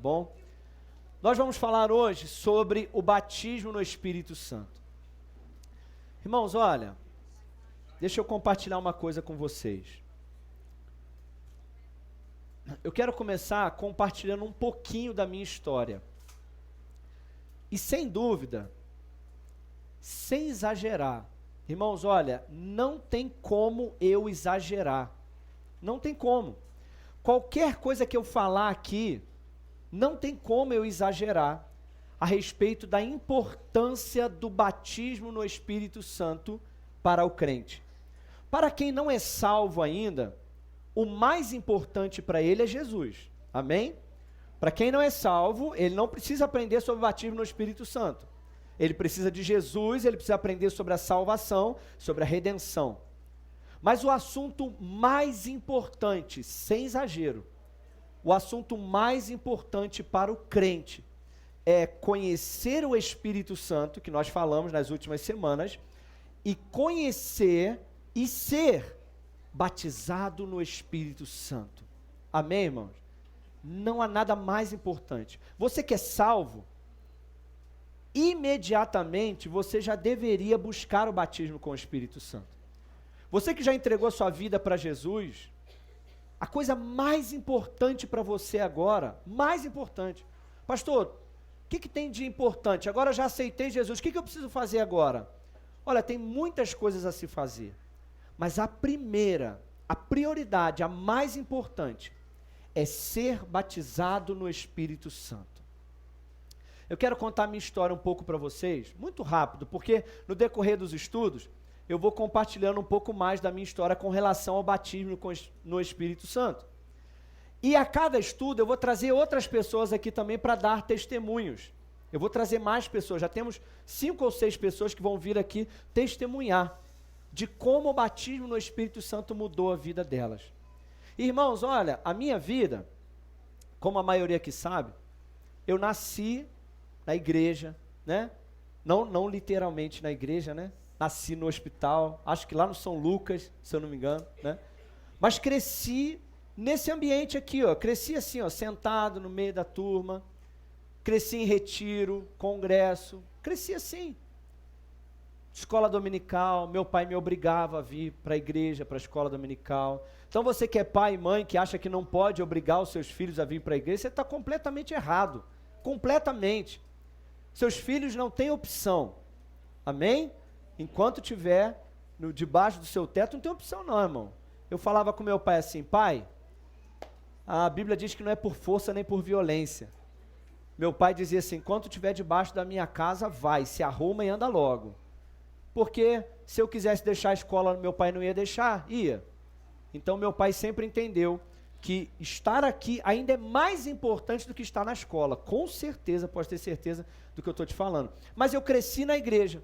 Bom, nós vamos falar hoje sobre o batismo no Espírito Santo. Irmãos, olha, deixa eu compartilhar uma coisa com vocês. Eu quero começar compartilhando um pouquinho da minha história. E sem dúvida, sem exagerar. Irmãos, olha, não tem como eu exagerar. Não tem como. Qualquer coisa que eu falar aqui, não tem como eu exagerar a respeito da importância do batismo no Espírito Santo para o crente. Para quem não é salvo ainda, o mais importante para ele é Jesus. Amém? Para quem não é salvo, ele não precisa aprender sobre o batismo no Espírito Santo. Ele precisa de Jesus, ele precisa aprender sobre a salvação, sobre a redenção. Mas o assunto mais importante, sem exagero, o assunto mais importante para o crente é conhecer o Espírito Santo, que nós falamos nas últimas semanas, e conhecer e ser batizado no Espírito Santo. Amém, irmãos? Não há nada mais importante. Você que é salvo, imediatamente você já deveria buscar o batismo com o Espírito Santo. Você que já entregou a sua vida para Jesus, a coisa mais importante para você agora, mais importante, pastor, o que tem de importante? Agora eu já aceitei Jesus, o que eu preciso fazer agora? Olha, tem muitas coisas a se fazer, mas a primeira, a prioridade, a mais importante, é ser batizado no Espírito Santo. Eu quero contar minha história um pouco para vocês, muito rápido, porque no decorrer dos estudos, eu vou compartilhando um pouco mais da minha história com relação ao batismo no Espírito Santo. E a cada estudo eu vou trazer outras pessoas aqui também para dar testemunhos. Eu vou trazer mais pessoas, já temos 5 ou 6 pessoas que vão vir aqui testemunhar de como o batismo no Espírito Santo mudou a vida delas. Irmãos, olha, a minha vida, como a maioria aqui sabe, eu nasci na igreja, né? Não literalmente na igreja, né? Nasci no hospital, acho que lá no São Lucas, se eu não me engano, né? Mas cresci nesse ambiente aqui, ó. Cresci assim, ó, sentado no meio da turma. Cresci em retiro, congresso. Cresci assim. Escola dominical, meu pai me obrigava a vir para a igreja, para a escola dominical. Então você que é pai e mãe, que acha que não pode obrigar os seus filhos a vir para a igreja, você está completamente errado. Completamente. Seus filhos não têm opção. Amém? Enquanto estiver debaixo do seu teto, não tem opção não, irmão. Eu falava com meu pai assim, pai, a Bíblia diz que não é por força nem por violência. Meu pai dizia assim, enquanto estiver debaixo da minha casa, vai, se arruma e anda logo. Porque se eu quisesse deixar a escola, meu pai não ia deixar, ia. Então meu pai sempre entendeu que estar aqui ainda é mais importante do que estar na escola. Com certeza, pode ter certeza do que eu estou te falando. Mas eu cresci na igreja.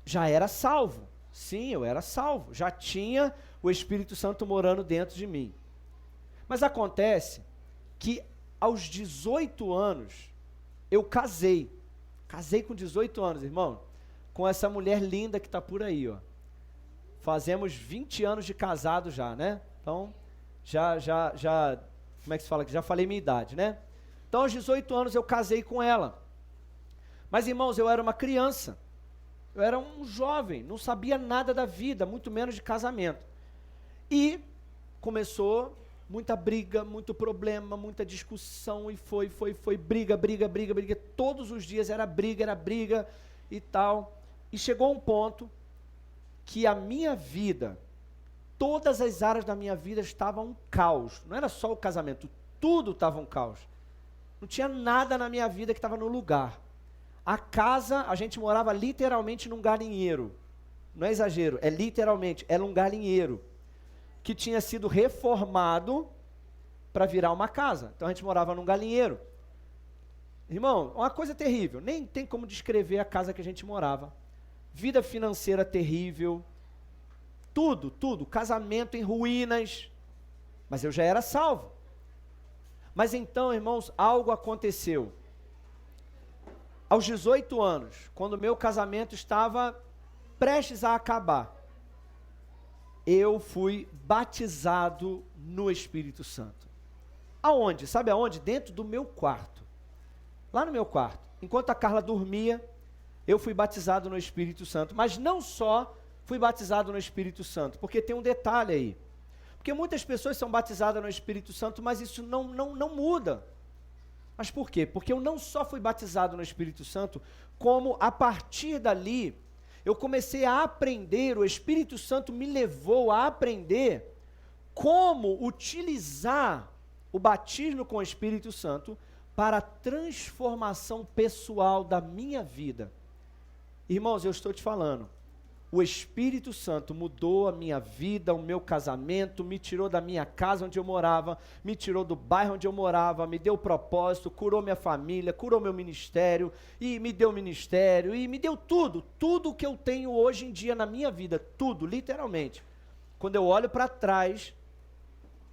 Já era salvo, sim, eu era salvo, já tinha o Espírito Santo morando dentro de mim. Mas acontece que aos 18 anos, eu casei com 18 anos, irmão, com essa mulher linda que está por aí, ó. Fazemos 20 anos de casado já, né? Então, como é que se fala? Já falei minha idade, né? Então, aos 18 anos eu casei com ela. Mas, irmãos, eu era uma criança. Eu era um jovem, não sabia nada da vida, muito menos de casamento. E começou muita briga, muito problema, muita discussão, e foi briga. Todos os dias era briga e tal. E chegou um ponto que a minha vida, todas as áreas da minha vida estavam um caos. Não era só o casamento, tudo estava um caos. Não tinha nada na minha vida que estava no lugar. A casa, a gente morava literalmente num galinheiro. Não é exagero, é literalmente, era um galinheiro que tinha sido reformado para virar uma casa. Então a gente morava num galinheiro. Irmão, uma coisa terrível, nem tem como descrever a casa que a gente morava. Vida financeira terrível, tudo, casamento em ruínas. Mas eu já era salvo. Mas então, irmãos, algo aconteceu. Aos 18 anos, quando meu casamento estava prestes a acabar, eu fui batizado no Espírito Santo. Aonde? Sabe aonde? Dentro do meu quarto. Lá no meu quarto. Enquanto a Carla dormia, eu fui batizado no Espírito Santo. Mas não só fui batizado no Espírito Santo, porque tem um detalhe aí. Porque muitas pessoas são batizadas no Espírito Santo, mas isso não muda. Mas por quê? Porque eu não só fui batizado no Espírito Santo, como a partir dali, eu comecei a aprender, o Espírito Santo me levou a aprender como utilizar o batismo com o Espírito Santo para a transformação pessoal da minha vida. Irmãos, eu estou te falando, o Espírito Santo mudou a minha vida, o meu casamento, me tirou da minha casa onde eu morava, me tirou do bairro onde eu morava, me deu propósito, curou minha família, curou meu ministério, e me deu ministério, e me deu tudo o que eu tenho hoje em dia na minha vida, tudo, literalmente. Quando eu olho para trás,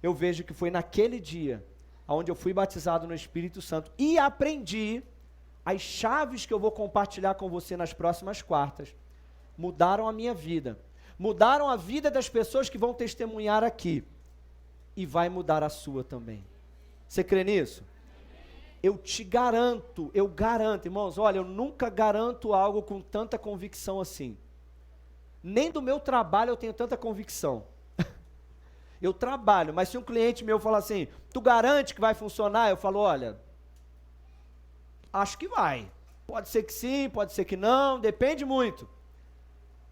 eu vejo que foi naquele dia, onde eu fui batizado no Espírito Santo, e aprendi as chaves que eu vou compartilhar com você nas próximas quartas, mudaram a minha vida, mudaram a vida das pessoas que vão testemunhar aqui, e vai mudar a sua também. Você crê nisso? Eu te garanto, irmãos, olha, eu nunca garanto algo com tanta convicção assim. Nem do meu trabalho eu tenho tanta convicção. Eu trabalho, mas se um cliente meu falar assim, tu garante que vai funcionar? Eu falo, olha, acho que vai. Pode ser que sim, pode ser que não, depende muito.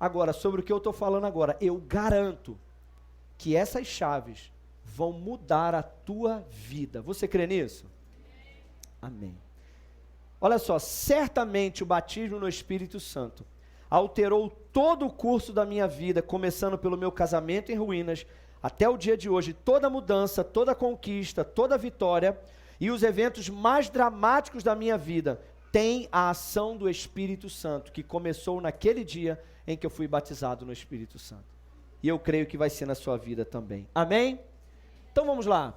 Agora, sobre o que eu estou falando agora, eu garanto que essas chaves vão mudar a tua vida. Você crê nisso? Amém. Olha só, certamente o batismo no Espírito Santo alterou todo o curso da minha vida, começando pelo meu casamento em ruínas, até o dia de hoje. Toda mudança, toda conquista, toda vitória e os eventos mais dramáticos da minha vida têm a ação do Espírito Santo, que começou naquele dia em que eu fui batizado no Espírito Santo. E eu creio que vai ser na sua vida também. Amém? Então vamos lá.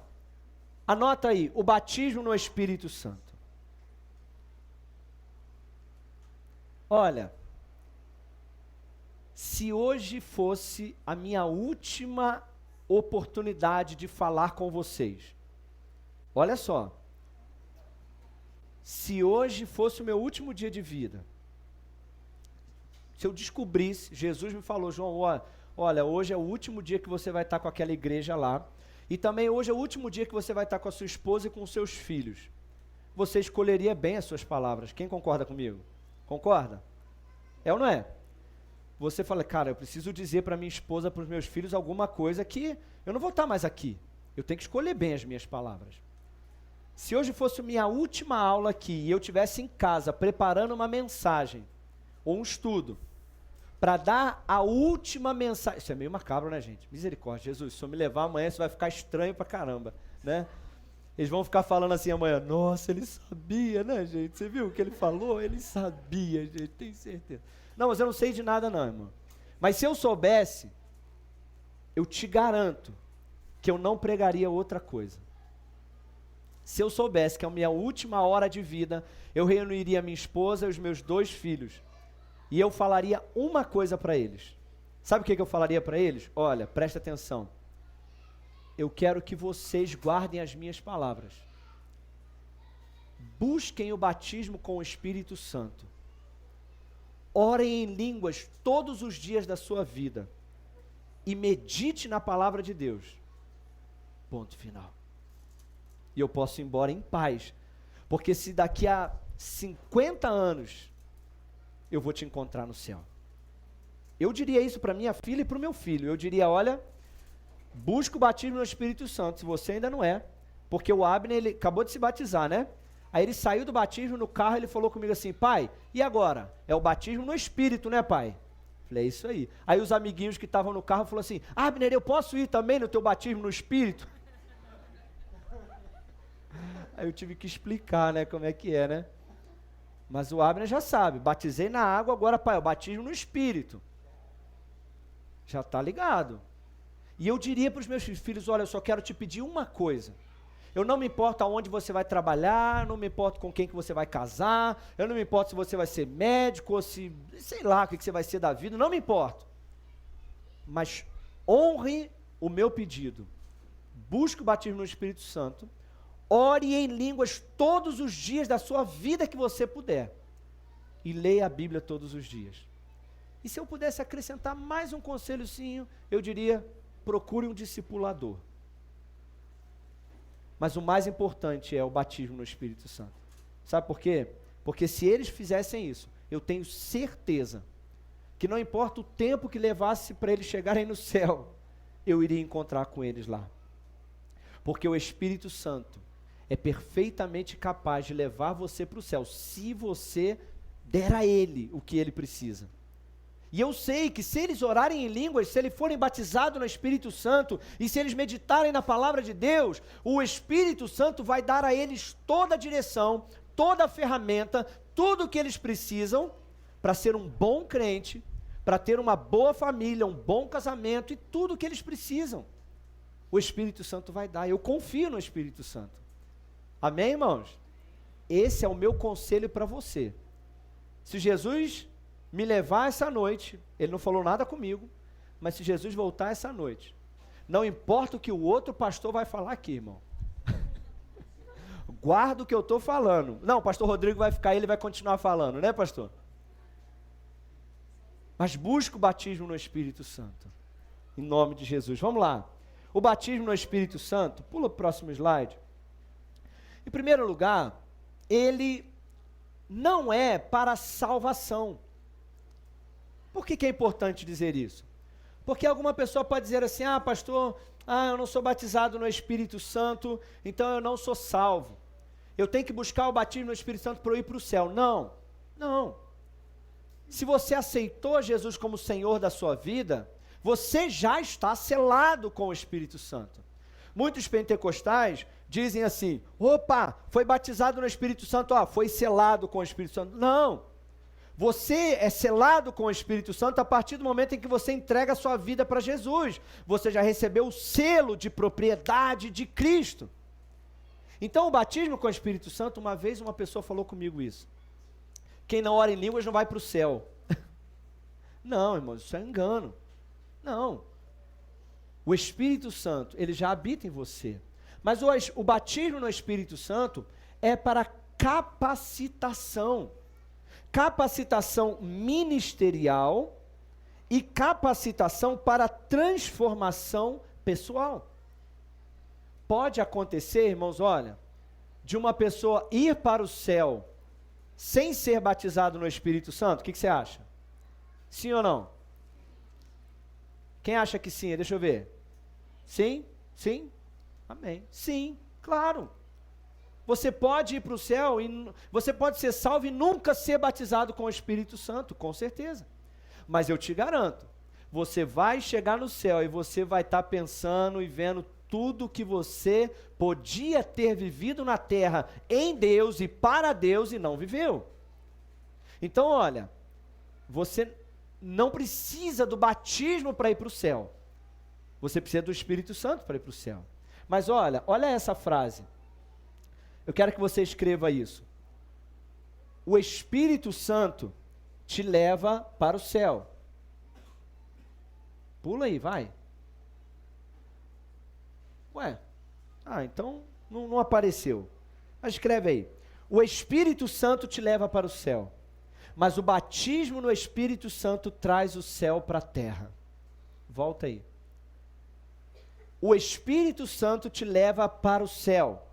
Anota aí, o batismo no Espírito Santo. Olha, se hoje fosse a minha última oportunidade de falar com vocês, olha só, se hoje fosse o meu último dia de vida, se eu descobrisse, Jesus me falou, João, olha, hoje é o último dia que você vai estar com aquela igreja lá, e também hoje é o último dia que você vai estar com a sua esposa e com os seus filhos. Você escolheria bem as suas palavras. Quem concorda comigo? Concorda? É ou não é? Você fala, cara, eu preciso dizer para minha esposa, para os meus filhos alguma coisa que eu não vou estar mais aqui. Eu tenho que escolher bem as minhas palavras. Se hoje fosse minha última aula aqui e eu estivesse em casa preparando uma mensagem ou um estudo para dar a última mensagem, isso é meio macabro, né, gente? Misericórdia, Jesus, se eu me levar amanhã, isso vai ficar estranho pra caramba, né? Eles vão ficar falando assim amanhã, nossa, ele sabia, né, gente? Você viu o que ele falou? Ele sabia, gente, tenho certeza. Não, mas eu não sei de nada não, irmão. Mas se eu soubesse, eu te garanto que eu não pregaria outra coisa. Se eu soubesse que é a minha última hora de vida, eu reuniria minha esposa e os meus 2 filhos. E eu falaria uma coisa para eles. Sabe o que eu falaria para eles? Olha, presta atenção. Eu quero que vocês guardem as minhas palavras. Busquem o batismo com o Espírito Santo. Orem em línguas todos os dias da sua vida. E medite na palavra de Deus. Ponto final. E eu posso ir embora em paz. Porque se daqui a 50 anos eu vou te encontrar no céu. Eu diria isso para minha filha e para o meu filho. Eu diria, olha, busca o batismo no Espírito Santo, se você ainda não é. Porque o Abner, ele acabou de se batizar, né? Aí ele saiu do batismo no carro, ele falou comigo assim, pai, e agora? É o batismo no Espírito, né, pai? Falei, é isso aí. Aí os amiguinhos que estavam no carro falaram assim, Abner, eu posso ir também no teu batismo no Espírito? Aí eu tive que explicar, né, como é que é, né? Mas o Abner já sabe, batizei na água, agora, pai, o batismo no Espírito. Já está ligado. E eu diria para os meus filhos, olha, eu só quero te pedir uma coisa. Eu não me importo aonde você vai trabalhar, não me importo com quem que você vai casar, eu não me importo se você vai ser médico ou se, sei lá, o que você vai ser da vida, não me importo. Mas honre o meu pedido. Busque o batismo no Espírito Santo, ore em línguas todos os dias da sua vida que você puder. E leia a Bíblia todos os dias. E se eu pudesse acrescentar mais um conselhozinho, eu diria, procure um discipulador. Mas o mais importante é o batismo no Espírito Santo. Sabe por quê? Porque se eles fizessem isso, eu tenho certeza que não importa o tempo que levasse para eles chegarem no céu, eu iria encontrar com eles lá. Porque o Espírito Santo é perfeitamente capaz de levar você para o céu, se você der a Ele o que Ele precisa. E eu sei que se eles orarem em línguas, se eles forem batizados no Espírito Santo, e se eles meditarem na palavra de Deus, o Espírito Santo vai dar a eles toda a direção, toda a ferramenta, tudo o que eles precisam para ser um bom crente, para ter uma boa família, um bom casamento e tudo o que eles precisam. O Espírito Santo vai dar. Eu confio no Espírito Santo. Amém, irmãos? Esse é o meu conselho para você. Se Jesus me levar essa noite, ele não falou nada comigo, mas se Jesus voltar essa noite, não importa o que o outro pastor vai falar aqui, irmão. Guarda o que eu estou falando. Não, o pastor Rodrigo vai ficar aí, ele vai continuar falando, né, pastor? Mas busca o batismo no Espírito Santo, em nome de Jesus. Vamos lá. O batismo no Espírito Santo, pula o próximo slide. Em primeiro lugar, ele não é para salvação. Por que é importante dizer isso? Porque alguma pessoa pode dizer assim, pastor, eu não sou batizado no Espírito Santo, então eu não sou salvo. Eu tenho que buscar o batismo no Espírito Santo para eu ir para o céu. Não, não. Se você aceitou Jesus como Senhor da sua vida, você já está selado com o Espírito Santo. Muitos pentecostais dizem assim, foi batizado no Espírito Santo, foi selado com o Espírito Santo. Não, você é selado com o Espírito Santo a partir do momento em que você entrega a sua vida para Jesus. Você já recebeu o selo de propriedade de Cristo. Então o batismo com o Espírito Santo, uma vez uma pessoa falou comigo isso. Quem não ora em línguas não vai para o céu. Não, irmãos, isso é engano. Não. O Espírito Santo, ele já habita em você. Mas o batismo no Espírito Santo é para capacitação. Capacitação ministerial e capacitação para transformação pessoal. Pode acontecer, irmãos, olha, de uma pessoa ir para o céu sem ser batizado no Espírito Santo. O que você acha? Sim ou não? Quem acha que sim? Deixa eu ver. Sim? Sim? Amém. Sim, claro. Você pode ir para o céu, e você pode ser salvo e nunca ser batizado com o Espírito Santo, com certeza. Mas eu te garanto, você vai chegar no céu e você vai estar pensando e vendo tudo que você podia ter vivido na terra em Deus e para Deus e não viveu. Então, olha, você não precisa do batismo para ir para o céu. Você precisa do Espírito Santo para ir para o céu. Mas olha essa frase. Eu quero que você escreva isso. O Espírito Santo te leva para o céu. Pula aí, vai. Então não apareceu. Mas escreve aí. O Espírito Santo te leva para o céu. Mas o batismo no Espírito Santo traz o céu para a terra. Volta aí. O Espírito Santo te leva para o céu.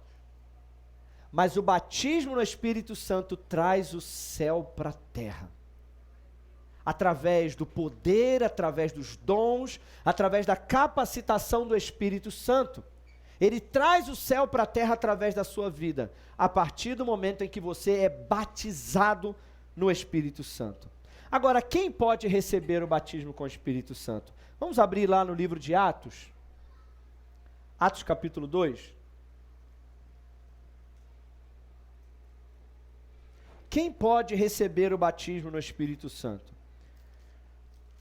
Mas o batismo no Espírito Santo traz o céu para a terra. Através do poder, através dos dons, através da capacitação do Espírito Santo. Ele traz o céu para a terra através da sua vida, a partir do momento em que você é batizado no Espírito Santo. Agora, quem pode receber o batismo com o Espírito Santo? Vamos abrir lá no livro de Atos. Atos capítulo 2. Quem pode receber o batismo no Espírito Santo?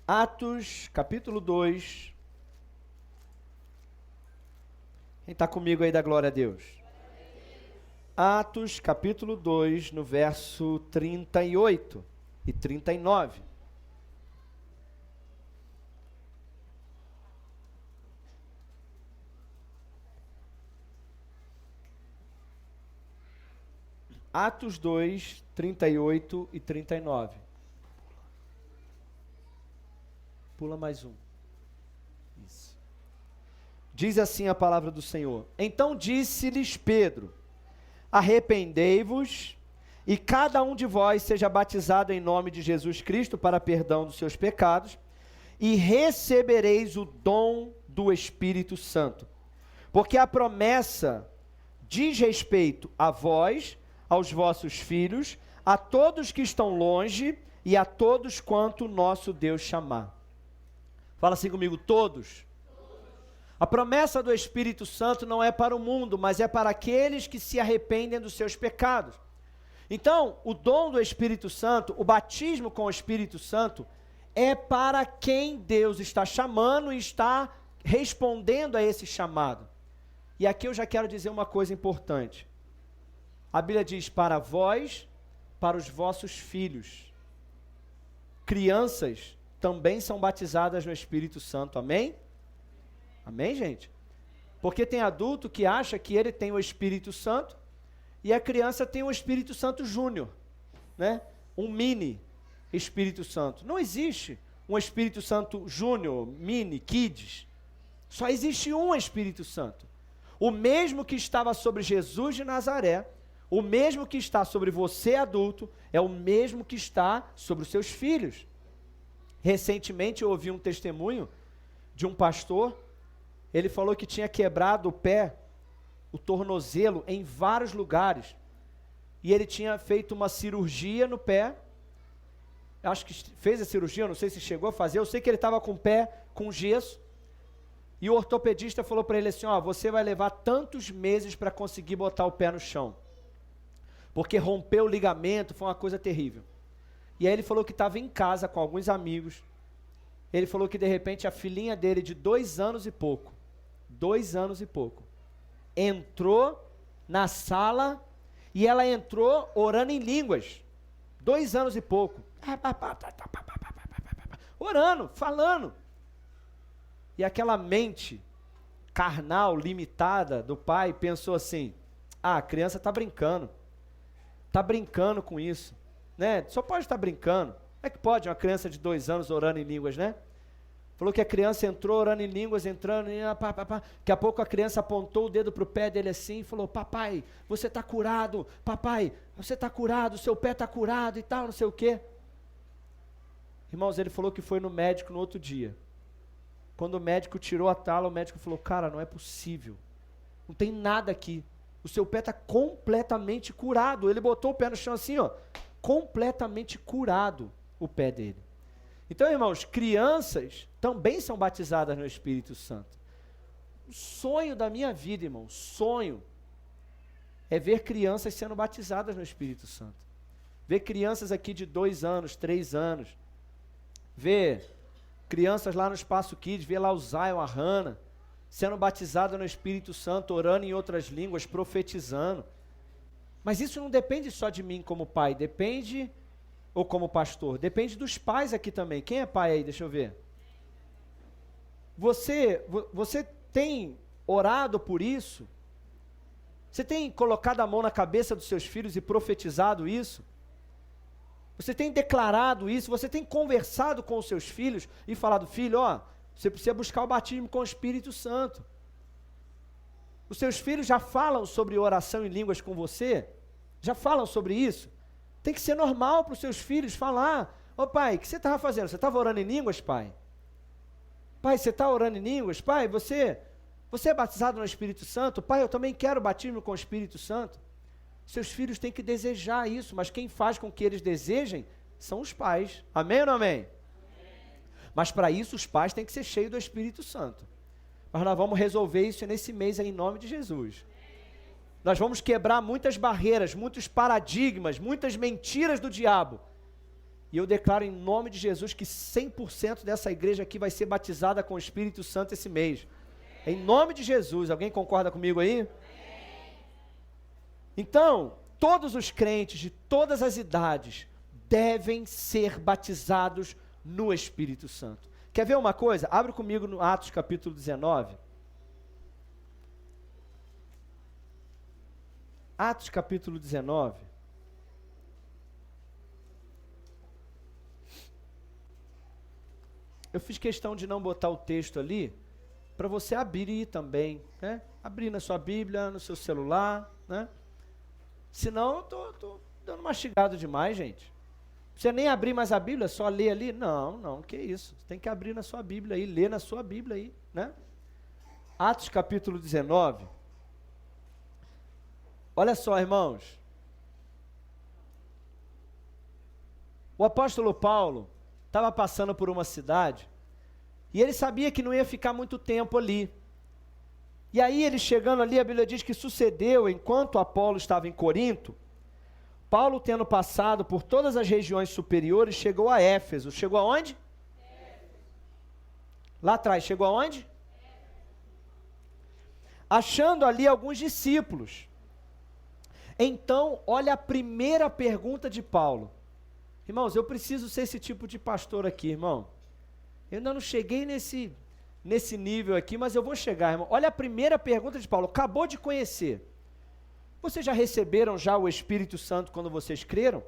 Atos capítulo 2. Quem está comigo aí, dá glória a Deus? Atos capítulo 2, no verso 38 e 39. Atos 2, 38 e 39. Pula mais um. Isso. Diz assim a palavra do Senhor. Então disse-lhes Pedro: arrependei-vos, e cada um de vós seja batizado em nome de Jesus Cristo para perdão dos seus pecados, e recebereis o dom do Espírito Santo. Porque a promessa diz respeito a vós, aos vossos filhos, a todos que estão longe e a todos quanto nosso Deus chamar. Fala assim comigo, todos. A promessa do Espírito Santo não é para o mundo, mas é para aqueles que se arrependem dos seus pecados. Então, o dom do Espírito Santo, o batismo com o Espírito Santo, é para quem Deus está chamando e está respondendo a esse chamado. E aqui eu já quero dizer uma coisa importante. A Bíblia diz, para vós, para os vossos filhos. Crianças também são batizadas no Espírito Santo, amém? Amém, gente? Porque tem adulto que acha que ele tem o Espírito Santo e a criança tem o Espírito Santo Júnior, né? Um mini Espírito Santo. Não existe um Espírito Santo Júnior, mini, kids. Só existe um Espírito Santo. O mesmo que estava sobre Jesus de Nazaré, o mesmo que está sobre você adulto, é o mesmo que está sobre os seus filhos. Recentemente eu ouvi um testemunho de um pastor. Ele falou que tinha quebrado o pé, o tornozelo, em vários lugares. E ele tinha feito uma cirurgia no pé. Acho que fez a cirurgia, não sei se chegou a fazer. Eu sei que ele estava com o pé com gesso. E o ortopedista falou para ele assim, ó, você vai levar tantos meses para conseguir botar o pé no chão. Porque rompeu o ligamento, foi uma coisa terrível. E aí ele falou que estava em casa com alguns amigos. Ele falou que de repente a filhinha dele de 2 anos e pouco, entrou na sala e ela entrou orando em línguas. 2 anos e pouco. Orando, falando. E aquela mente carnal, limitada do pai pensou assim, a criança está brincando com isso, né? Só pode estar brincando. Como é que pode uma criança de 2 anos orando em línguas, né? Falou que a criança entrou orando em línguas, daqui a pouco a criança apontou o dedo para o pé dele assim e falou, papai, você está curado, papai, você está curado, seu pé está curado e tal, não sei o quê. Irmãos, ele falou que foi no médico no outro dia. Quando o médico tirou a tala, o médico falou, cara, não é possível, não tem nada aqui, o seu pé está completamente curado. Ele botou o pé no chão assim, ó, completamente curado o pé dele. Então, irmãos, crianças também são batizadas no Espírito Santo. O sonho da minha vida, irmão, sonho, é ver crianças sendo batizadas no Espírito Santo. Ver crianças aqui de 2 anos, 3 anos. Ver crianças lá no Espaço Kids, ver lá o Zion, a Hannah, sendo batizada no Espírito Santo, orando em outras línguas, profetizando. Mas isso não depende só de mim como pai, depende... ou como pastor, depende dos pais aqui também. Quem é pai aí? Deixa eu ver. Você tem orado por isso? Você tem colocado a mão na cabeça dos seus filhos e profetizado isso? Você tem declarado isso? Você tem conversado com os seus filhos e falado, filho, ó, você precisa buscar o batismo com o Espírito Santo. Os seus filhos já falam sobre oração em línguas com você? Já falam sobre isso? Tem que ser normal para os seus filhos falar, ô pai, o que você estava fazendo? Você estava orando em línguas, pai? Pai, você está orando em línguas? Pai, você é batizado no Espírito Santo? Pai, eu também quero batismo com o Espírito Santo. Seus filhos têm que desejar isso, mas quem faz com que eles desejem são os pais. Amém ou não amém? Amém. Mas para isso os pais têm que ser cheios do Espírito Santo. Mas nós vamos resolver isso nesse mês aí, em nome de Jesus. Nós vamos quebrar muitas barreiras, muitos paradigmas, muitas mentiras do diabo. E eu declaro em nome de Jesus que 100% dessa igreja aqui vai ser batizada com o Espírito Santo esse mês. Em nome de Jesus. Alguém concorda comigo aí? Então, todos os crentes de todas as idades devem ser batizados no Espírito Santo. Quer ver uma coisa? Abre comigo no Atos capítulo 19. Atos capítulo 19. eu fiz questão de não botar o texto ali, para você abrir também, né? Abrir na sua Bíblia, no seu celular, né? Senão, eu tô dando mastigado demais, gente. Não precisa nem abrir mais a Bíblia, só ler ali. Não, que isso. Você tem que abrir na sua Bíblia aí, ler na sua Bíblia aí, né? Atos capítulo 19. Olha só, irmãos. O apóstolo Paulo estava passando por uma cidade e ele sabia que não ia ficar muito tempo ali. E aí ele chegando ali, a Bíblia diz que sucedeu, enquanto Apolo estava em Corinto, Paulo, tendo passado por todas as regiões superiores, chegou a Éfeso. Chegou aonde? Lá atrás, chegou aonde? Achando ali alguns discípulos. Então, olha a primeira pergunta de Paulo. Irmãos, eu preciso ser esse tipo de pastor aqui, irmão. Eu ainda não cheguei nesse nível aqui, mas eu vou chegar, irmão. Olha a primeira pergunta de Paulo, acabou de conhecer. Vocês já receberam já o Espírito Santo quando vocês creram?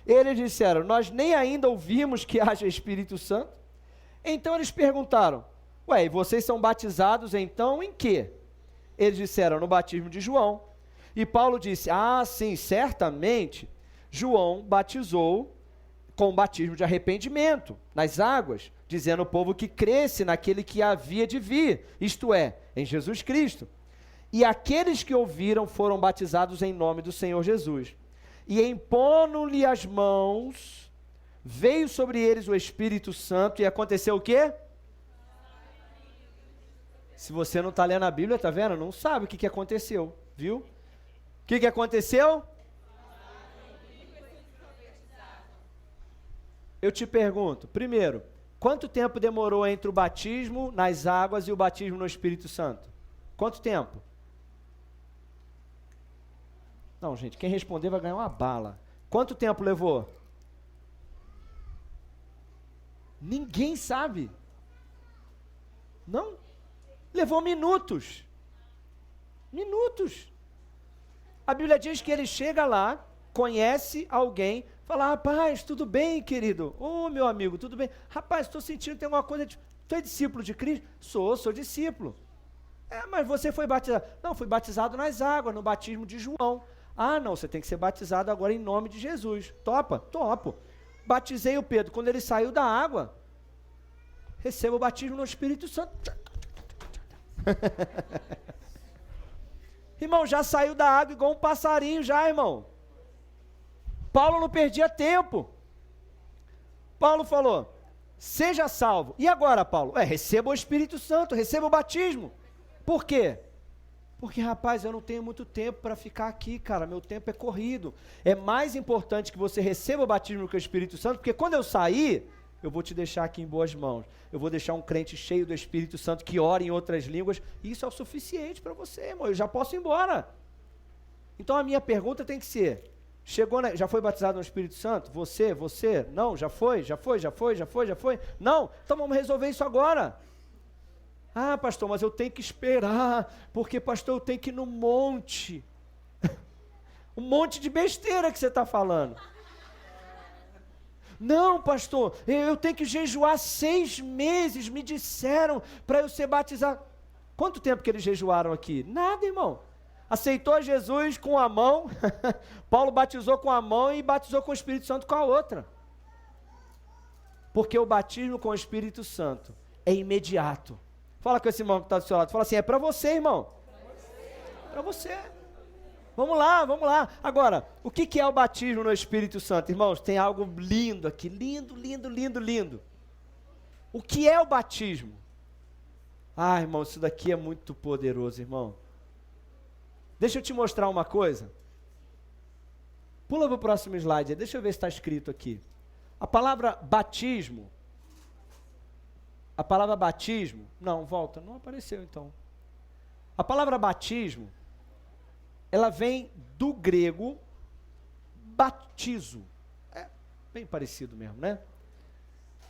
Eles disseram, nós nem ainda ouvimos que haja Espírito Santo. Então eles perguntaram, ué, e vocês são batizados então em quê? Eles disseram, no batismo de João. E Paulo disse, sim, certamente, João batizou com o batismo de arrependimento, nas águas, dizendo ao povo que cresce naquele que havia de vir, isto é, em Jesus Cristo. E aqueles que ouviram foram batizados em nome do Senhor Jesus. E impondo-lhe as mãos, veio sobre eles o Espírito Santo, e aconteceu o quê? Se você não está lendo a Bíblia, está vendo? Não sabe o que aconteceu, viu? O que aconteceu? Eu te pergunto, primeiro, quanto tempo demorou entre o batismo nas águas e o batismo no Espírito Santo? Quanto tempo? Não, gente, quem responder vai ganhar uma bala. Quanto tempo levou? Ninguém sabe. Não? Levou minutos. Minutos. A Bíblia diz que ele chega lá, conhece alguém, fala, rapaz, tudo bem, querido? Ô, meu amigo, tudo bem? Rapaz, estou sentindo que tem alguma coisa... Tu é discípulo de Cristo? Sou discípulo. Mas você foi batizado? Não, fui batizado nas águas, no batismo de João. Não, você tem que ser batizado agora em nome de Jesus. Topa? Topo. Batizei o Pedro. Quando ele saiu da água, recebo o batismo no Espírito Santo. Irmão, já saiu da água igual um passarinho já, irmão. Paulo não perdia tempo. Paulo falou, seja salvo. E agora, Paulo? Receba o Espírito Santo, receba o batismo. Por quê? Porque, rapaz, eu não tenho muito tempo para ficar aqui, cara, meu tempo é corrido. É mais importante que você receba o batismo com o Espírito Santo, porque quando eu sair, eu vou te deixar aqui em boas mãos. Eu vou deixar um crente cheio do Espírito Santo, que ora em outras línguas, e isso é o suficiente para você, irmão, eu já posso ir embora. Então a minha pergunta tem que ser, já foi batizado no Espírito Santo? Você? Não, já foi? Não? Então vamos resolver isso agora. Pastor, mas eu tenho que esperar, porque, pastor, eu tenho que ir no monte. Um monte de besteira que você está falando. Não, pastor, eu tenho que jejuar 6 meses, me disseram, para eu ser batizado. Quanto tempo que eles jejuaram aqui? Nada, irmão. Aceitou Jesus com a mão, Paulo batizou com a mão e batizou com o Espírito Santo com a outra. Porque o batismo com o Espírito Santo é imediato. Fala com esse irmão que está do seu lado. Fala assim, é para você, irmão. Para você. Vamos lá. Agora, o que é o batismo no Espírito Santo? Irmãos, tem algo lindo aqui. Lindo. O que é o batismo? Irmão, isso daqui é muito poderoso, irmão. Deixa eu te mostrar uma coisa. Pula para o próximo slide. Deixa eu ver se está escrito aqui. A palavra batismo... não, volta, não apareceu então. A palavra batismo, ela vem do grego batizo. É bem parecido mesmo, né?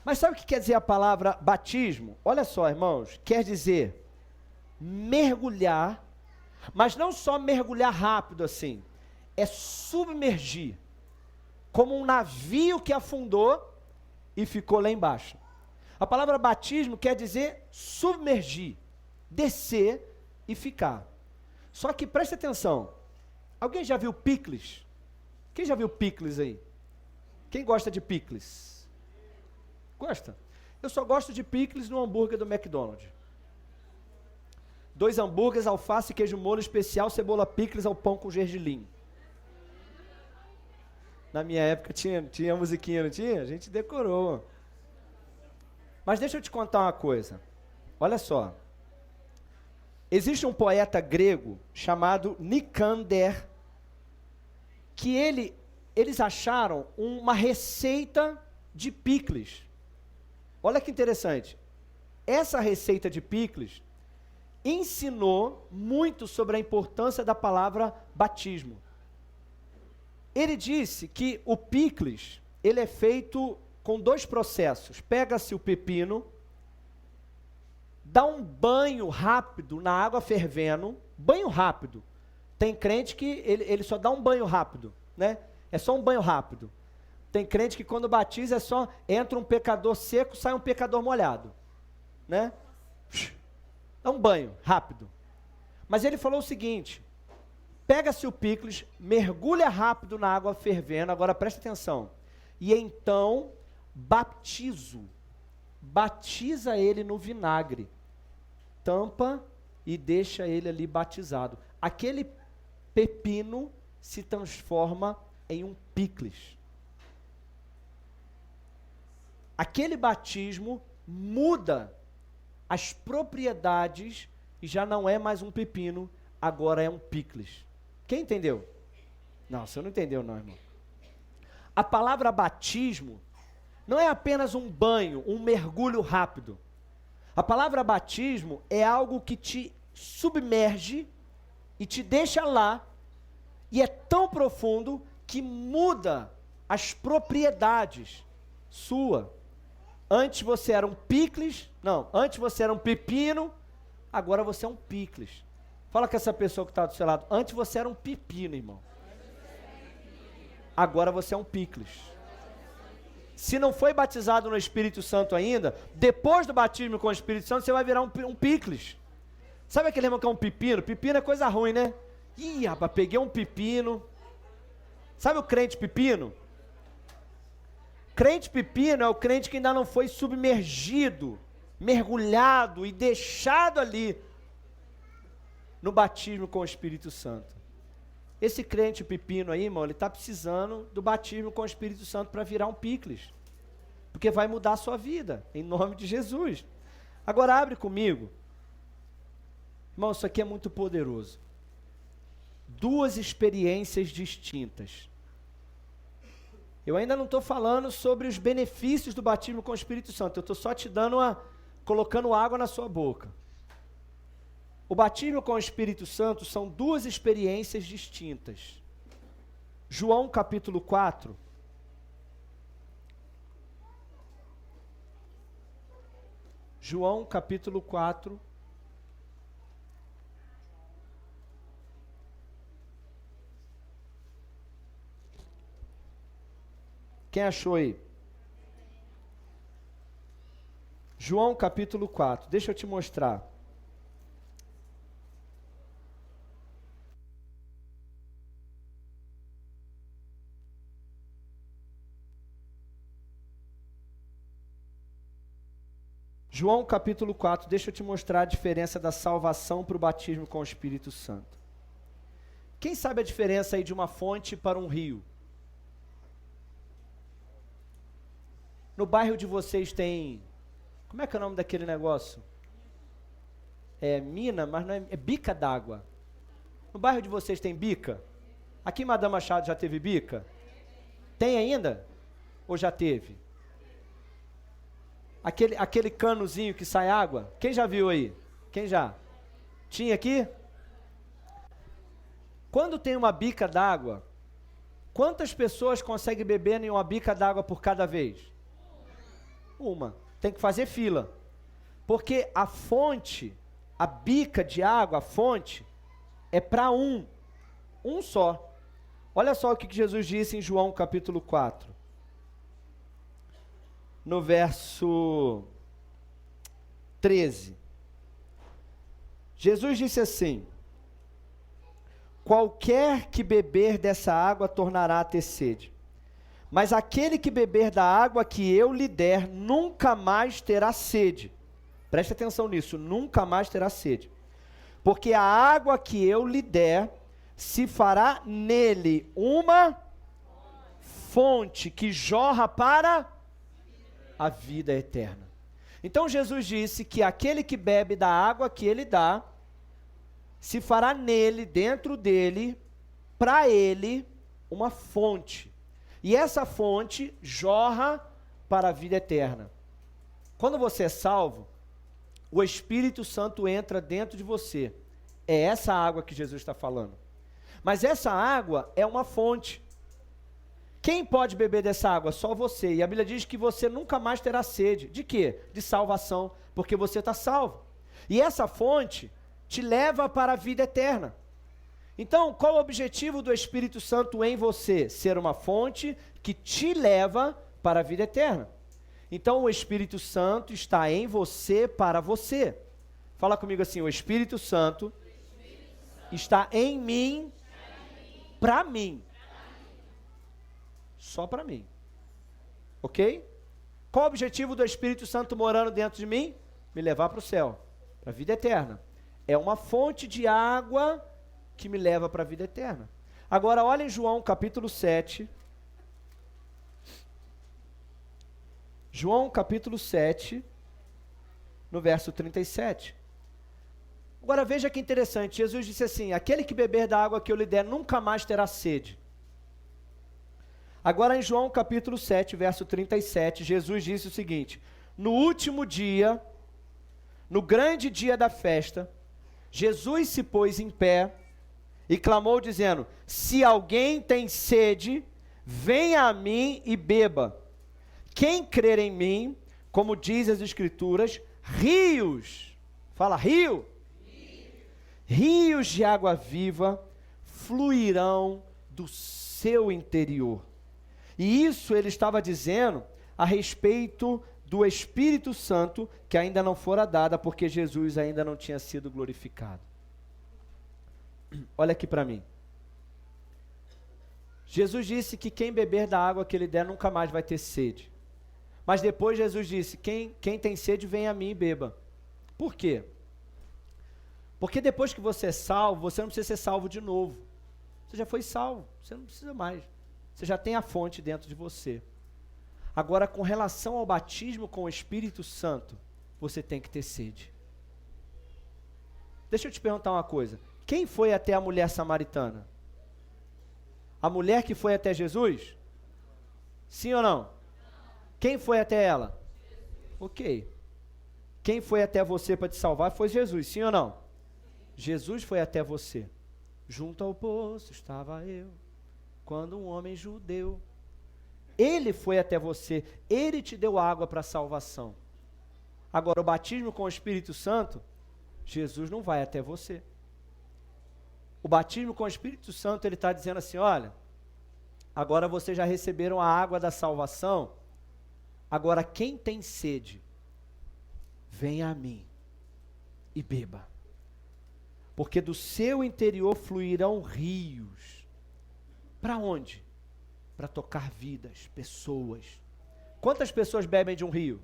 Mas sabe o que quer dizer a palavra batismo? Olha só, irmãos, quer dizer mergulhar, mas não só mergulhar rápido assim, é submergir, como um navio que afundou e ficou lá embaixo. A palavra batismo quer dizer submergir, descer e ficar. Só que preste atenção, alguém já viu picles? Quem já viu picles aí? Quem gosta de picles? Gosta? Eu só gosto de picles no hambúrguer do McDonald's. 2 hambúrgueres, alface, queijo molho especial, cebola picles ao pão com gergelim. Na minha época tinha musiquinha, não tinha? A gente decorou. Mas deixa eu te contar uma coisa. Olha só. Existe um poeta grego chamado Nicander, que eles acharam uma receita de picles. Olha que interessante. Essa receita de picles ensinou muito sobre a importância da palavra batismo. Ele disse que o picles, ele é feito com 2 processos. Pega-se o pepino, dá um banho rápido na água fervendo, banho rápido. Tem crente que ele só dá um banho rápido, né? É só um banho rápido. Tem crente que quando batiza é só, entra um pecador seco, sai um pecador molhado, né? Dá um banho rápido. Mas ele falou o seguinte: pega-se o picles, mergulha rápido na água fervendo, agora presta atenção, e então batiza ele no vinagre, tampa e deixa ele ali batizado. Aquele pepino se transforma em um picles. Aquele batismo muda as propriedades e já não é mais um pepino, agora é um picles. Quem entendeu? Não, você não entendeu não, irmão. A palavra batismo não é apenas um banho, um mergulho rápido. A palavra batismo é algo que te submerge e te deixa lá, e é tão profundo que muda as propriedades sua. Antes você era um picles, antes você era um pepino, agora você é um picles. Fala com essa pessoa que está do seu lado, antes você era um pepino, irmão. Agora você é um picles. Se não foi batizado no Espírito Santo ainda, depois do batismo com o Espírito Santo, você vai virar um picles. Sabe aquele irmão que é um pepino? Pepino é coisa ruim, né? Ih, rapaz, peguei um pepino. Sabe o crente pepino? Crente pepino é o crente que ainda não foi submergido, mergulhado e deixado ali no batismo com o Espírito Santo. Esse crente pepino aí, irmão, ele está precisando do batismo com o Espírito Santo para virar um picles, porque vai mudar a sua vida, em nome de Jesus. Agora abre comigo. Irmão, isso aqui é muito poderoso. 2 experiências distintas. Eu ainda não estou falando sobre os benefícios do batismo com o Espírito Santo, eu estou só te dando colocando água na sua boca. O batismo com o Espírito Santo são 2 experiências distintas. João capítulo 4. João capítulo 4. Quem achou aí? João capítulo 4. Deixa eu te mostrar. João capítulo 4, deixa eu te mostrar a diferença da salvação para o batismo com o Espírito Santo. Quem sabe a diferença aí de uma fonte para um rio? No bairro de vocês tem, como é que é o nome daquele negócio? É mina, mas não é bica d'água. No bairro de vocês tem bica? Aqui em Madame Machado já teve bica? Tem ainda? Ou já teve? Aquele canozinho que sai água, quem já viu aí? Quem já? Tinha aqui? Quando tem uma bica d'água, quantas pessoas conseguem beber em uma bica d'água por cada vez? Uma. Tem que fazer fila. Porque a fonte, a bica de água, a fonte, é para um só. Olha só o que Jesus disse em João capítulo 4. No verso 13. Jesus disse assim: qualquer que beber dessa água tornará a ter sede, mas aquele que beber da água que eu lhe der nunca mais terá sede. Preste atenção nisso, nunca mais terá sede. Porque a água que eu lhe der se fará nele uma fonte que jorra para a vida eterna. Então Jesus disse que aquele que bebe da água que ele dá, se fará nele, dentro dele, para ele, uma fonte. E essa fonte jorra para a vida eterna. Quando você é salvo, o Espírito Santo entra dentro de você. É essa água que Jesus está falando. Mas essa água é uma fonte. Quem pode beber dessa água? Só você. E a Bíblia diz que você nunca mais terá sede. De quê? De salvação. Porque você está salvo. E essa fonte te leva para a vida eterna. Então, qual o objetivo do Espírito Santo em você? Ser uma fonte que te leva para a vida eterna. Então, o Espírito Santo está em você para você. Fala comigo assim: o Espírito Santo está em mim para mim. Só para mim. Ok? Qual o objetivo do Espírito Santo morando dentro de mim? Me levar para o céu, para a vida eterna. É uma fonte de água que me leva para a vida eterna. Agora, olha em João capítulo 7. João capítulo 7, no verso 37. Agora veja que interessante, Jesus disse assim: aquele que beber da água que eu lhe der nunca mais terá sede. Agora em João capítulo 7, verso 37, Jesus disse o seguinte: no último dia, no grande dia da festa, Jesus se pôs em pé e clamou dizendo: se alguém tem sede, venha a mim e beba. Quem crer em mim, como diz as Escrituras, rios, fala rio, rios de água viva fluirão do seu interior. E isso ele estava dizendo a respeito do Espírito Santo, que ainda não fora dada, porque Jesus ainda não tinha sido glorificado. Olha aqui para mim. Jesus disse que quem beber da água que ele der nunca mais vai ter sede. Mas depois Jesus disse: quem tem sede, vem a mim e beba. Por quê? Porque depois que você é salvo, você não precisa ser salvo de novo. Você já foi salvo, você não precisa mais. Você já tem a fonte dentro de você. Agora, com relação ao batismo com o Espírito Santo, você tem que ter sede. Deixa eu te perguntar uma coisa. Quem foi até a mulher samaritana? A mulher que foi até Jesus? Sim ou não? Quem foi até ela? Ok. Quem foi até você para te salvar foi Jesus, sim ou não? Jesus foi até você. Junto ao poço estava eu, quando um homem judeu. Ele foi até você, ele te deu água para a salvação. Agora, o batismo com o Espírito Santo, Jesus não vai até você. O batismo com o Espírito Santo, ele está dizendo assim: olha, agora vocês já receberam a água da salvação, agora quem tem sede, venha a mim e beba. Porque do seu interior fluirão rios. Para onde? Para tocar vidas, pessoas. Quantas pessoas bebem de um rio?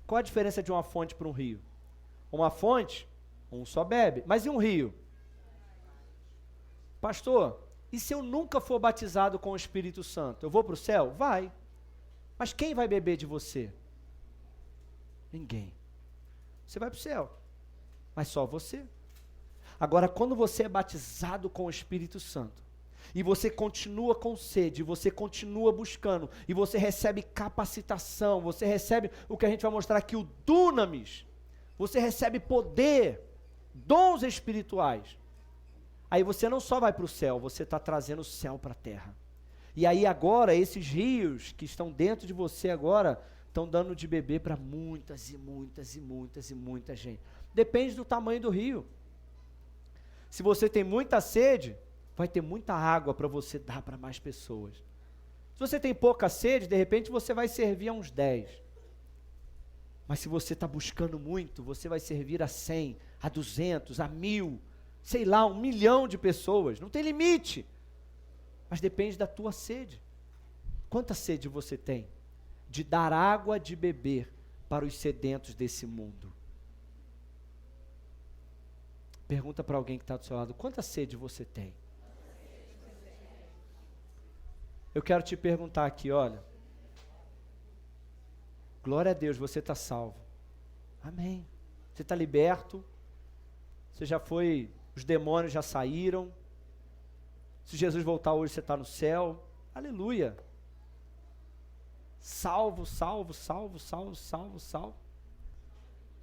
Qual a diferença de uma fonte para um rio? Uma fonte, um só bebe. Mas e um rio? Pastor, e se eu nunca for batizado com o Espírito Santo? Eu vou para o céu? Vai. Mas quem vai beber de você? Ninguém. Você vai para o céu. Mas só você. Agora, quando você é batizado com o Espírito Santo, e você continua com sede, você continua buscando, e você recebe capacitação, você recebe o que a gente vai mostrar aqui, o dunamis, você recebe poder, dons espirituais. Aí você não só vai para o céu, você está trazendo o céu para a terra. E aí agora, esses rios que estão dentro de você agora, estão dando de beber para muitas e muitas e muitas e muita gente. Depende do tamanho do rio. Se você tem muita sede, vai ter muita água para você dar para mais pessoas. Se você tem pouca sede, de repente você vai servir a uns 10. Mas se você está buscando muito, você vai servir a 100, a 200, a 1000, sei lá, 1 milhão de pessoas. Não tem limite. Mas depende da tua sede. Quanta sede você tem de dar água de beber para os sedentos desse mundo? Pergunta para alguém que está do seu lado, quanta sede você tem? Eu quero te perguntar aqui, olha. Glória a Deus, você está salvo. Amém. Você está liberto. Você já foi, os demônios já saíram. Se Jesus voltar hoje, você está no céu. Aleluia. Salvo, salvo, salvo, salvo, salvo, salvo.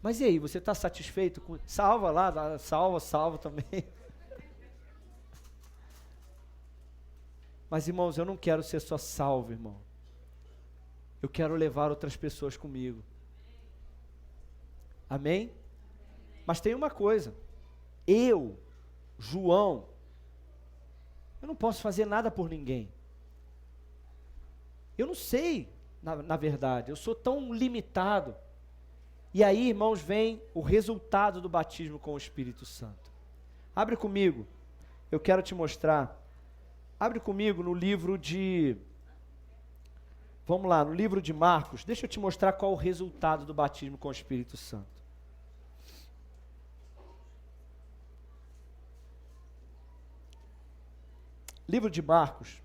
Mas e aí, você está satisfeito com... Salva lá, salva também. Mas irmãos, eu não quero ser só salvo, irmão. Eu quero levar outras pessoas comigo. Amém? Mas tem uma coisa. Eu, João, eu não posso fazer nada por ninguém. Eu não sei, na verdade. Eu sou tão limitado. E aí, irmãos, vem o resultado do batismo com o Espírito Santo. Abre comigo. Eu quero te mostrar. Abre comigo no livro de... Vamos lá, no livro de Marcos, deixa eu te mostrar qual é o resultado do batismo com o Espírito Santo. Livro de Marcos,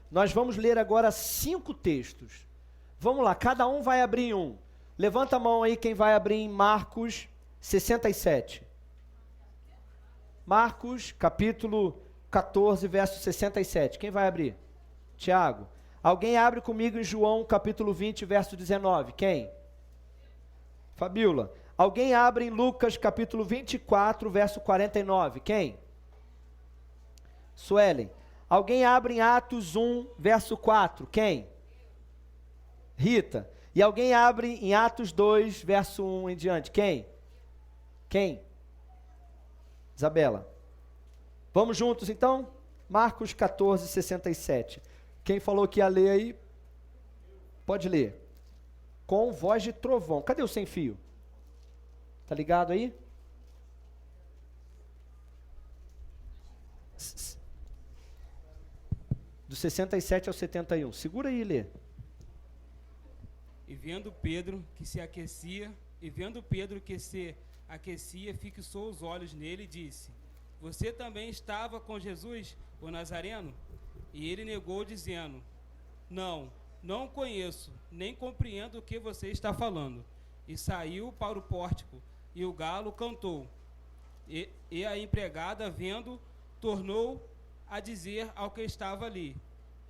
nós vamos ler agora 5 textos. Vamos lá, cada um vai abrir um. Levanta a mão aí quem vai abrir em Marcos 67. Marcos, capítulo 14, verso 67. Quem vai abrir? Tiago. Alguém abre comigo em João, capítulo 20, verso 19. Quem? Fabíola. Alguém abre em Lucas, capítulo 24, verso 49. Quem? Suelen. Alguém abre em Atos 1, verso 4. Quem? Rita. E alguém abre em Atos 2, verso 1 em diante. Quem? Quem? Isabela. Vamos juntos então? Marcos 14, 67. Quem falou que ia ler aí, pode ler. Com voz de trovão. Cadê o sem fio? Tá ligado aí? Do 67 ao 71. Segura aí e lê. E vendo Pedro que se aquecia, fixou os olhos nele e disse: Você também estava com Jesus, o Nazareno? E ele negou, dizendo: Não conheço, nem compreendo o que você está falando. E saiu para o pórtico, e o galo cantou. E a empregada, vendo, tornou a dizer ao que estava ali: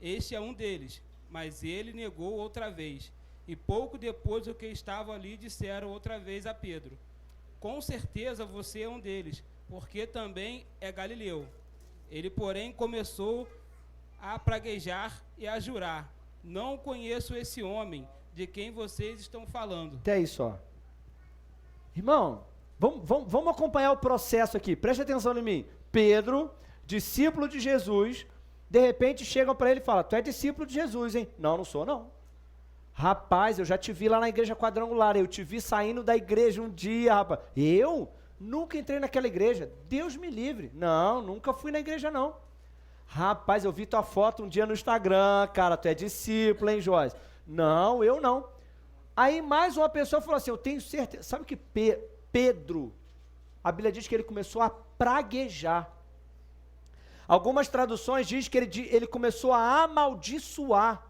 Este é um deles. Mas ele negou outra vez. E pouco depois, o que estava ali disseram outra vez a Pedro: Com certeza você é um deles, porque também é galileu. Ele, porém, começou a praguejar e a jurar: Não conheço esse homem de quem vocês estão falando. Até aí só. Irmão, vamos acompanhar o processo aqui. Preste atenção em mim. Pedro, discípulo de Jesus, de repente chegam para ele e falam: Tu é discípulo de Jesus, hein? Não sou não. Rapaz, eu já te vi lá na igreja quadrangular. Eu te vi saindo da igreja um dia, rapaz. Eu? Nunca entrei naquela igreja. Deus me livre. Não, nunca fui na igreja não. Rapaz, eu vi tua foto um dia no Instagram, cara, tu é discípulo, hein, Joyce? Não, eu não. Aí mais uma pessoa falou assim: eu tenho certeza. Sabe que Pedro, a Bíblia diz que ele começou a praguejar. Algumas traduções dizem que ele começou a amaldiçoar.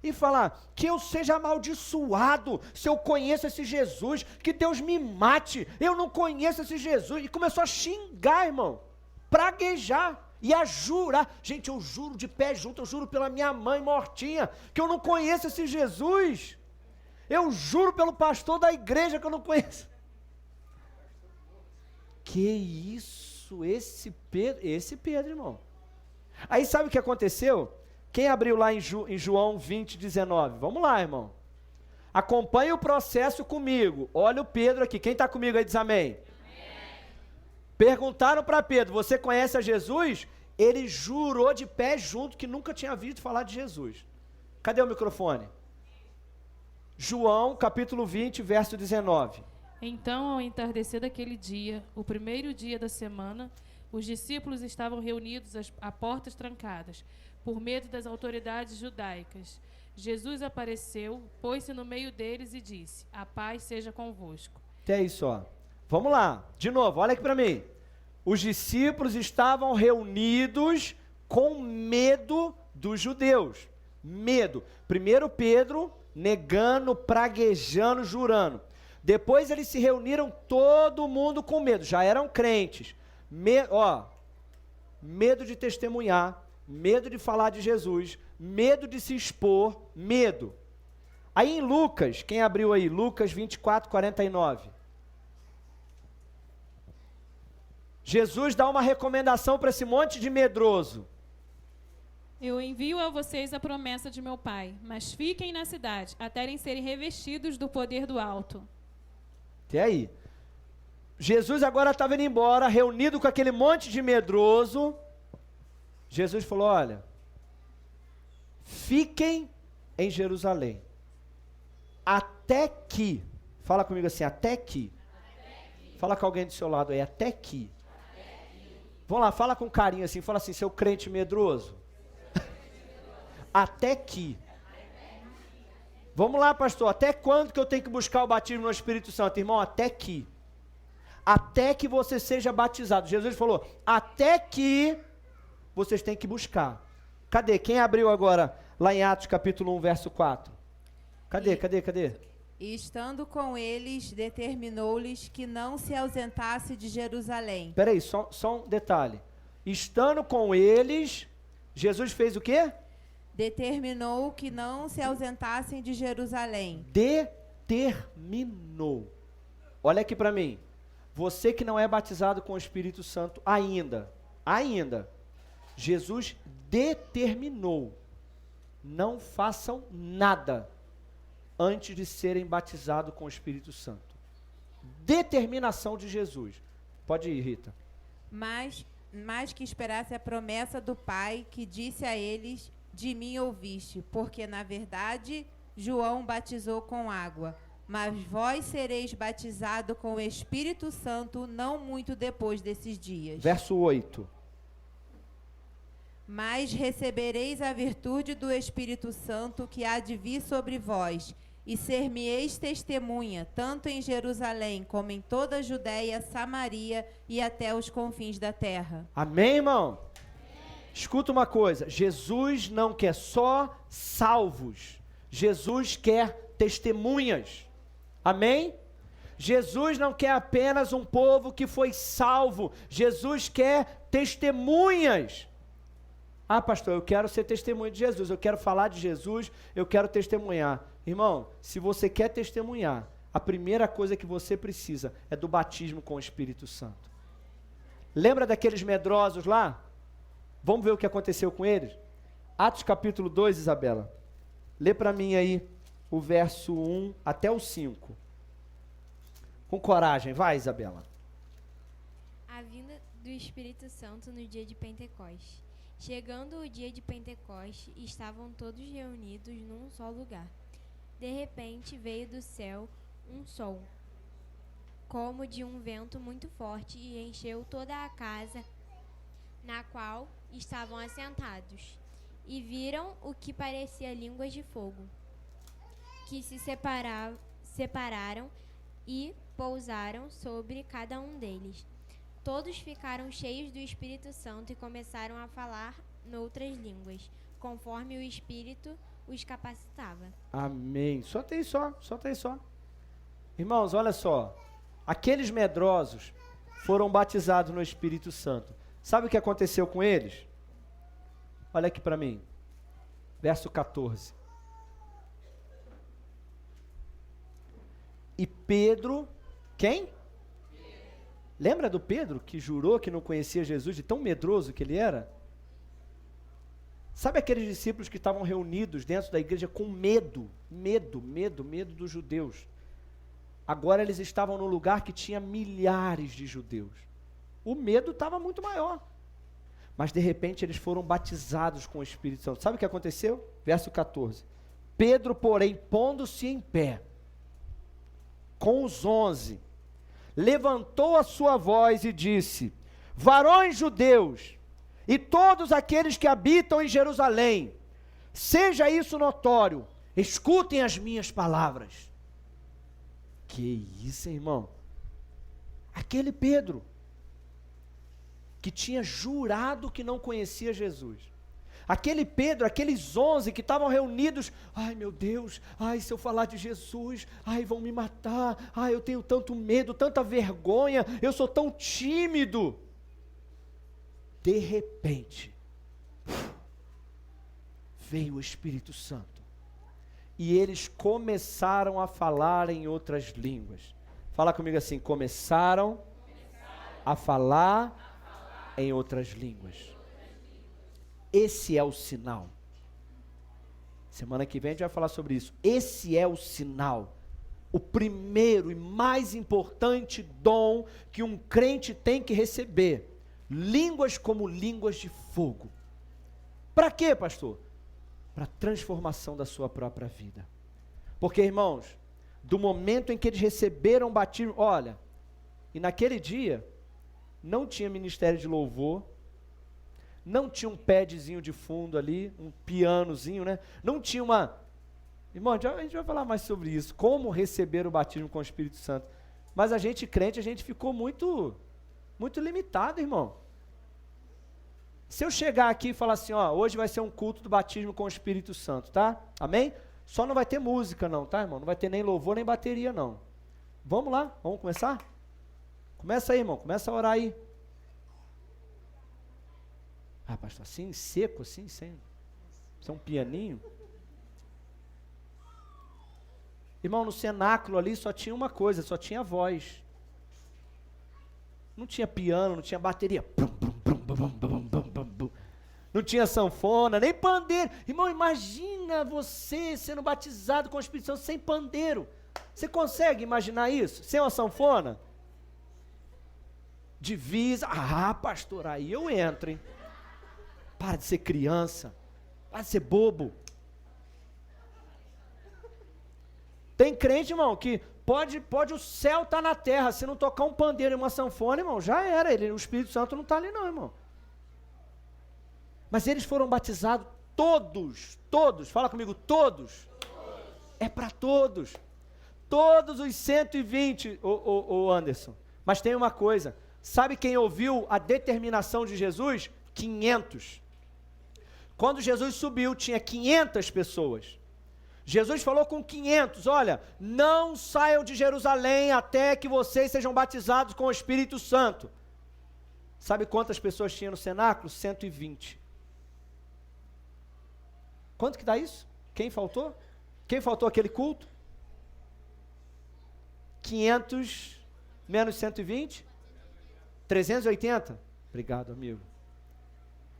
E falar: que eu seja amaldiçoado se eu conheço esse Jesus, que Deus me mate, eu não conheço esse Jesus. E começou a xingar, irmão, praguejar. E a jurar, gente, eu juro de pé junto, eu juro pela minha mãe mortinha, que eu não conheço esse Jesus. Eu juro pelo pastor da igreja que eu não conheço. Que isso, esse Pedro, irmão. Aí sabe o que aconteceu? Quem abriu lá em João 20, 19? Vamos lá, irmão. Acompanhe o processo comigo. Olha o Pedro aqui, quem está comigo aí diz amém. Perguntaram para Pedro: você conhece a Jesus? Ele jurou de pé junto que nunca tinha ouvido falar de Jesus. Cadê o microfone? João, capítulo 20, verso 19. Então, ao entardecer daquele dia, o primeiro dia da semana, os discípulos estavam reunidos a portas trancadas, por medo das autoridades judaicas. Jesus apareceu, pôs-se no meio deles e disse: a paz seja convosco. Até isso, ó. Vamos lá, de novo, olha aqui para mim. Os discípulos estavam reunidos com medo dos judeus. Medo. Primeiro Pedro negando, praguejando, jurando. Depois eles se reuniram, todo mundo com medo, já eram crentes. Medo de testemunhar, medo de falar de Jesus, medo de se expor, medo. Aí em Lucas, quem abriu aí? Lucas 24, 49. Jesus dá uma recomendação para esse monte de medroso. Eu envio a vocês a promessa de meu Pai, mas fiquem na cidade, até serem revestidos do poder do alto. Até aí. Jesus agora estava indo embora, reunido com aquele monte de medroso. Jesus falou: olha, fiquem em Jerusalém, até que, fala comigo assim, até que. Fala com alguém do seu lado aí, até que. Vamos lá, fala com carinho assim, fala assim, seu crente medroso. Até que. Vamos lá, pastor, até quando que eu tenho que buscar o batismo no Espírito Santo? Irmão, até que. Até que você seja batizado. Jesus falou, até que vocês têm que buscar. Cadê? Quem abriu agora lá em Atos capítulo 1, verso 4? Cadê? E estando com eles, determinou-lhes que não se ausentasse de Jerusalém. Peraí, só um detalhe. Estando com eles, Jesus fez o quê? Determinou que não se ausentassem de Jerusalém. Determinou. Olha aqui para mim. Você que não é batizado com o Espírito Santo ainda, Jesus determinou. Não façam nada antes de serem batizados com o Espírito Santo. Determinação de Jesus. Pode ir, Rita. Mas que esperasse a promessa do Pai, que disse a eles: de mim ouviste, porque na verdade João batizou com água, mas vós sereis batizado com o Espírito Santo não muito depois desses dias. Verso 8. Mas recebereis a virtude do Espírito Santo que há de vir sobre vós, e ser-me-eis testemunha, tanto em Jerusalém como em toda a Judéia, Samaria e até os confins da terra. Amém, irmão? Escuta uma coisa, Jesus não quer só salvos, Jesus quer testemunhas, amém? Jesus não quer apenas um povo que foi salvo, Jesus quer testemunhas. Ah, pastor, eu quero ser testemunha de Jesus, eu quero falar de Jesus, eu quero testemunhar. Irmão, se você quer testemunhar, a primeira coisa que você precisa é do batismo com o Espírito Santo. Lembra daqueles medrosos lá? Vamos ver o que aconteceu com eles? Atos capítulo 2, Isabela. Lê para mim aí o verso 1 até o 5. Com coragem, vai, Isabela. A vinda do Espírito Santo no dia de Pentecostes. Chegando o dia de Pentecostes, estavam todos reunidos num só lugar. De repente veio do céu um som, como de um vento muito forte, e encheu toda a casa na qual estavam assentados, e viram o que parecia línguas de fogo, que se separaram e pousaram sobre cada um deles. Todos ficaram cheios do Espírito Santo e começaram a falar noutras línguas, conforme o Espírito os capacitava. Amém. Só tem só. Irmãos, olha só. Aqueles medrosos foram batizados no Espírito Santo. Sabe o que aconteceu com eles? Olha aqui para mim. Verso 14. E Pedro, quem? Lembra do Pedro que jurou que não conhecia Jesus, de tão medroso que ele era? Sabe aqueles discípulos que estavam reunidos dentro da igreja com medo dos judeus? Agora eles estavam num lugar que tinha milhares de judeus. O medo estava muito maior. Mas de repente eles foram batizados com o Espírito Santo. Sabe o que aconteceu? Verso 14. Pedro, porém, pondo-se em pé, com os 11, levantou a sua voz e disse: varões judeus, e todos aqueles que habitam em Jerusalém, seja isso notório, escutem as minhas palavras. Que isso, irmão? Aquele Pedro, que tinha jurado que não conhecia Jesus. Aquele Pedro, aqueles 11 que estavam reunidos, ai meu Deus, ai se eu falar de Jesus, ai vão me matar, ai eu tenho tanto medo, tanta vergonha, eu sou tão tímido. De repente, veio o Espírito Santo, e eles começaram a falar em outras línguas. Fala comigo assim, começaram a falar em outras línguas. Esse é o sinal. Semana que vem a gente vai falar sobre isso. Esse é o sinal. O primeiro e mais importante dom que um crente tem que receber. Línguas como línguas de fogo. Para quê, pastor? Para a transformação da sua própria vida. Porque, irmãos, do momento em que eles receberam o batismo, olha, e naquele dia, não tinha ministério de louvor, não tinha um padzinho de fundo ali, um pianozinho, né? Não tinha uma... Irmão, a gente vai falar mais sobre isso, como receber o batismo com o Espírito Santo. Mas a gente crente, a gente ficou muito limitado, irmão. Se eu chegar aqui e falar assim, ó, hoje vai ser um culto do batismo com o Espírito Santo, tá? Amém? Só não vai ter música não, tá, irmão? Não vai ter nem louvor, nem bateria não. Vamos lá, vamos começar? Começa aí, irmão, começa a orar aí. Ah, pastor, assim, seco, assim, sem um pianinho? Irmão, no cenáculo ali só tinha uma coisa, só tinha voz. Não tinha piano, não tinha bateria. Não tinha sanfona, nem pandeiro. Irmão, imagina você sendo batizado com o Espírito Santo sem pandeiro. Você consegue imaginar isso? Sem uma sanfona? Divisa. Ah, pastor, aí eu entro, hein? Para de ser criança. Para de ser bobo. Tem crente, irmão, que pode o céu estar na terra, se não tocar um pandeiro e uma sanfona, irmão, já era, o Espírito Santo não está ali não, irmão. Mas eles foram batizados todos, fala comigo, todos. É para todos. Todos os 120, o Anderson. Mas tem uma coisa, sabe quem ouviu a determinação de Jesus? 500. Quando Jesus subiu, tinha 500 pessoas. Jesus falou com 500, olha, não saiam de Jerusalém até que vocês sejam batizados com o Espírito Santo. Sabe quantas pessoas tinha no cenáculo? 120. Quanto que dá isso? Quem faltou? Quem faltou aquele culto? 500 menos 120? 380? Obrigado, amigo.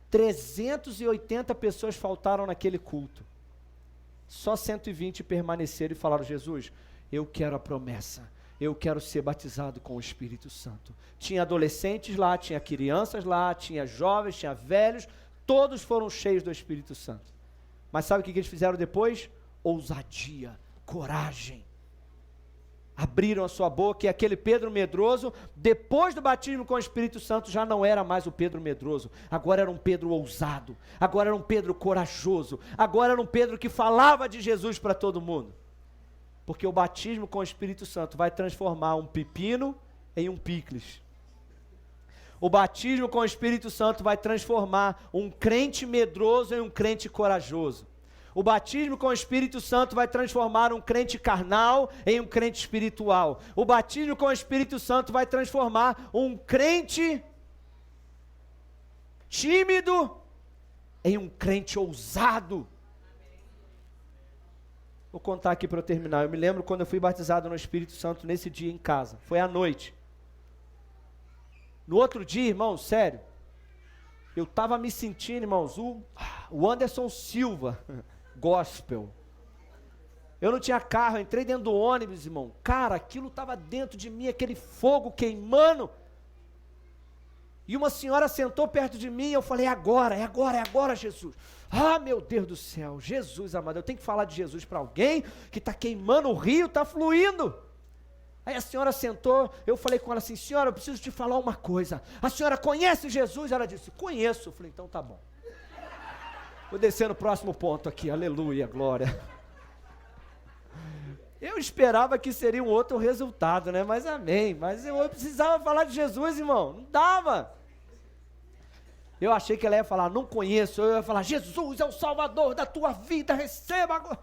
380 pessoas faltaram naquele culto. Só 120 permaneceram e falaram, Jesus, eu quero a promessa, eu quero ser batizado com o Espírito Santo. Tinha adolescentes lá, tinha crianças lá, tinha jovens, tinha velhos, todos foram cheios do Espírito Santo. Mas sabe o que eles fizeram depois? Ousadia, coragem. Abriram a sua boca e aquele Pedro medroso, depois do batismo com o Espírito Santo, já não era mais o Pedro medroso, agora era um Pedro ousado, agora era um Pedro corajoso, agora era um Pedro que falava de Jesus para todo mundo, porque o batismo com o Espírito Santo vai transformar um pepino em um picles. O batismo com o Espírito Santo vai transformar um crente medroso em um crente corajoso. O batismo com o Espírito Santo vai transformar um crente carnal em um crente espiritual. O batismo com o Espírito Santo vai transformar um crente tímido em um crente ousado. Vou contar aqui para eu terminar. Eu me lembro quando eu fui batizado no Espírito Santo nesse dia em casa. Foi à noite. No outro dia, irmão, sério, eu estava me sentindo, irmãos, o Anderson Silva, gospel. Eu não tinha carro, eu entrei dentro do ônibus, irmão. Cara, aquilo estava dentro de mim, aquele fogo queimando. E uma senhora sentou perto de mim, eu falei, é agora, Jesus. Ah, meu Deus do céu, Jesus amado, eu tenho que falar de Jesus para alguém que está queimando o rio, está fluindo. Aí a senhora sentou, eu falei com ela assim, senhora, eu preciso te falar uma coisa. A senhora conhece Jesus? Ela disse, conheço. Eu falei, então tá bom. Vou descer no próximo ponto aqui, aleluia, glória. Eu esperava que seria um outro resultado, né? Mas amém. Mas eu precisava falar de Jesus, irmão. Não dava. Eu achei que ela ia falar, não conheço. Eu ia falar, Jesus é o Salvador da tua vida, receba agora.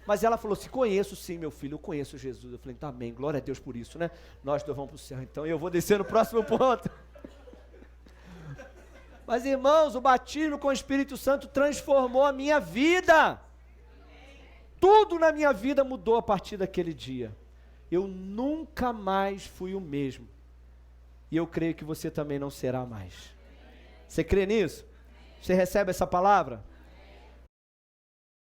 Mas ela falou assim, conheço sim, meu filho, eu conheço Jesus. Eu falei, tá bem, glória a Deus por isso, né? Nós dois vamos para o céu, então eu vou descer no próximo ponto. Mas irmãos, o batismo com o Espírito Santo transformou a minha vida. Tudo na minha vida mudou a partir daquele dia. Eu nunca mais fui o mesmo. E eu creio que você também não será mais. Você crê nisso? Você recebe essa palavra?